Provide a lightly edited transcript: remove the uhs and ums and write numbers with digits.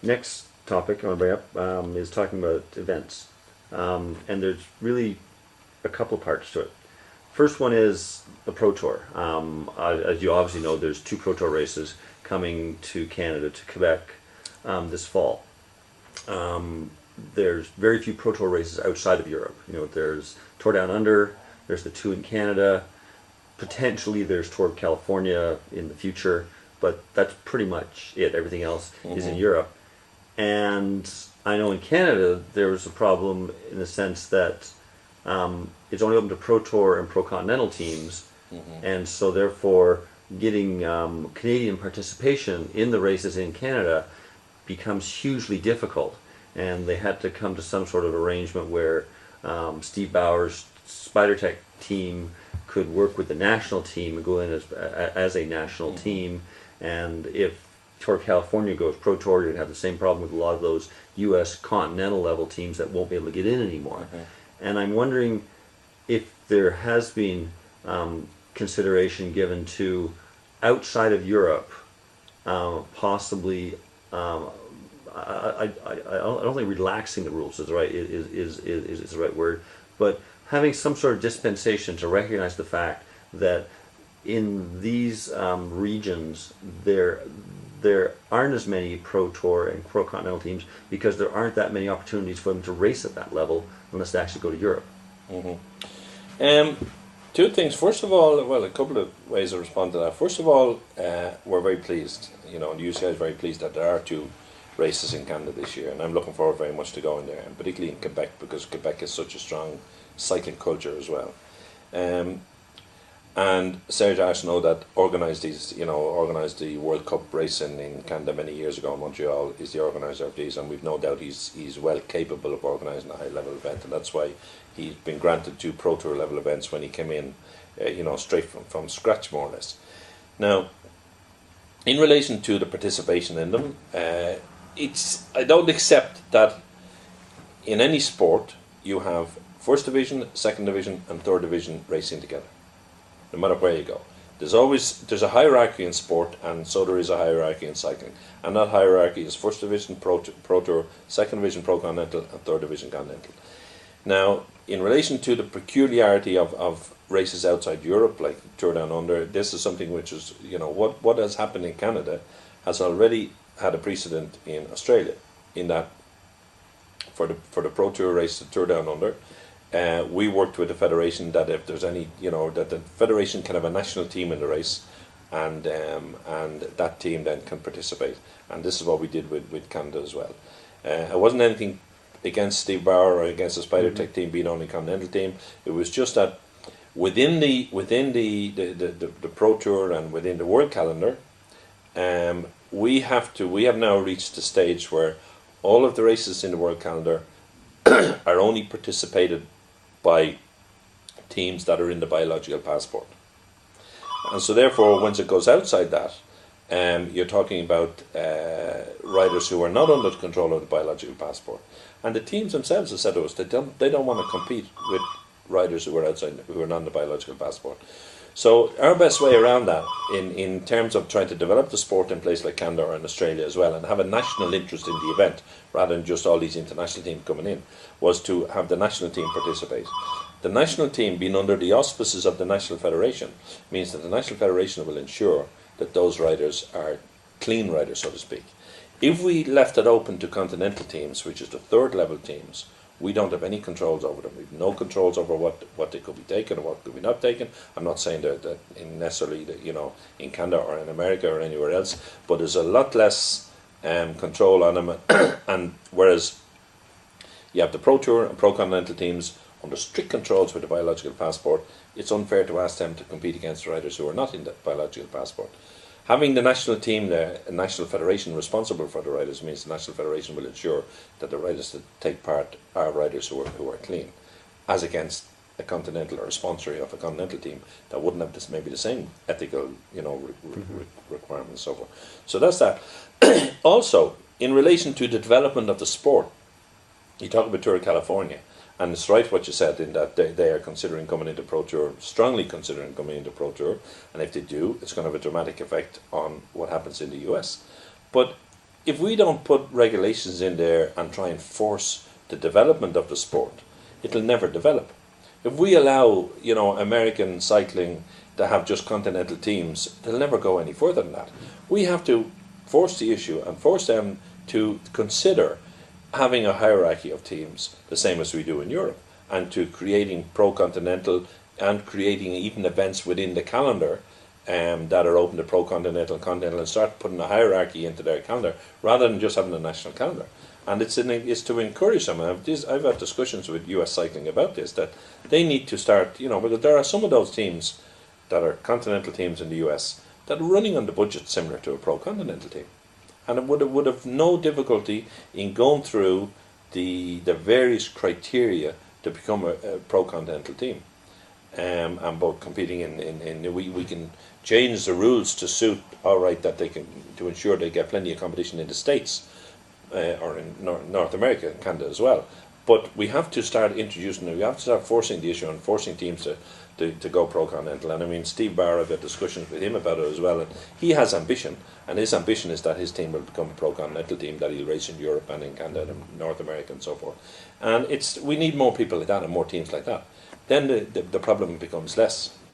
Next topic I want to bring up is talking about events. And there's really a couple parts to it. First one is the Pro Tour. As you obviously know, there's two Pro Tour races coming to Canada, to Quebec, this fall. There's very few Pro Tour races outside of Europe. There's Tour Down Under, there's the two in Canada, potentially there's Tour of California in the future, but that's pretty much it. Everything else is in Europe. And I know in Canada there was a problem in the sense that it's only open to Pro Tour and Pro Continental teams, and so therefore getting Canadian participation in the races in Canada becomes hugely difficult. And they had to come to some sort of arrangement where Steve Bauer's SpiderTech team could work with the national team and go in as a national team. And if Tour of California goes Pro Tour, you're going to have the same problem with a lot of those U.S. continental level teams that won't be able to get in anymore. And I'm wondering if there has been consideration given to, outside of Europe, possibly, I don't think relaxing the rules is the right word, but having some sort of dispensation to recognize the fact that in these regions there aren't as many Pro Tour and Pro Continental teams because there aren't that many opportunities for them to race at that level unless they actually go to Europe. Two things. First of all, well, a couple of ways to respond to that. First of all, we're very pleased, and the UCI is very pleased that there are two races in Canada this year, and I'm looking forward very much to going there, and particularly in Quebec, because Quebec is such a strong cycling culture as well. And Serge Arsenault that organised the World Cup racing in Canada many years ago in Montreal is the organiser of these, and we've no doubt he's well capable of organising a high level event, and that's why he's been granted two Pro Tour level events when he came in, straight from scratch more or less. Now, in relation to the participation in them, I don't accept that in any sport you have first division, second division, and third division racing together, no matter where you go. There's a hierarchy in sport, and so there is a hierarchy in cycling. And that hierarchy is first division Pro Tour, second division Pro Continental, and third division Continental. Now, in relation to the peculiarity of races outside Europe, like Tour Down Under, this is something which is, what has happened in Canada has already had a precedent in Australia, in that for the Pro Tour race, the Tour Down Under, we worked with the federation that if there's any, that the federation can have a national team in the race, and that team then can participate. And this is what we did with Canada as well. It wasn't anything against Steve Bauer or against the SpiderTech team being only continental team. It was just that within the Pro Tour and within the World Calendar, we have now reached the stage where all of the races in the World Calendar are only participated by teams that are in the biological passport. And so therefore, once it goes outside that, you're talking about riders who are not under the control of the biological passport. And the teams themselves have said to us they don't want to compete with riders who are outside, who are not on the biological passport. So our best way around that, in terms of trying to develop the sport in places like Canada or in Australia as well, and have a national interest in the event, rather than just all these international teams coming in, was to have the national team participate. The national team being under the auspices of the National Federation means that the National Federation will ensure that those riders are clean riders, so to speak. If we left it open to continental teams, which is the third level teams, we don't have any controls over them. We have no controls over what they could be taken or what could be not taken. I'm not saying that necessarily in Canada or in America or anywhere else, but there's a lot less control on them. And whereas you have the Pro Tour and Pro Continental teams under strict controls with the biological passport, it's unfair to ask them to compete against riders who are not in the biological passport. Having the national team there, a national federation responsible for the riders, means the national federation will ensure that the riders that take part are riders who are clean, as against a continental or a sponsor of a continental team that wouldn't have this, maybe the same ethical requirements and so forth. So that's that. Also, in relation to the development of the sport, you talk about Tour of California. And it's right what you said, in that they are considering coming into Pro Tour, strongly considering coming into Pro Tour, and if they do, it's going to have a dramatic effect on what happens in the US. But if we don't put regulations in there and try and force the development of the sport, it'll never develop. If we allow, American cycling to have just continental teams, they'll never go any further than that. We have to force the issue and force them to consider having a hierarchy of teams, the same as we do in Europe, and to creating pro-continental and creating even events within the calendar that are open to pro-continental, continental, and start putting a hierarchy into their calendar rather than just having a national calendar. And it's to encourage them. I've had discussions with US Cycling about this, that they need to start, because there are some of those teams that are continental teams in the US that are running on the budget similar to a pro-continental team. And it would have no difficulty in going through the various criteria to become a pro-continental team. And both competing in we can change the rules to suit that they can, to ensure they get plenty of competition in the States or in North America and Canada as well. But we have to start introducing, we have to start forcing the issue and forcing teams to go pro-continental. And I mean, Steve Barr, I've had discussions with him about it as well, and he has ambition, and his ambition is that his team will become a pro-continental team, that he'll race in Europe and in Canada and North America and so forth. And we need more people like that and more teams like that. Then the problem becomes less.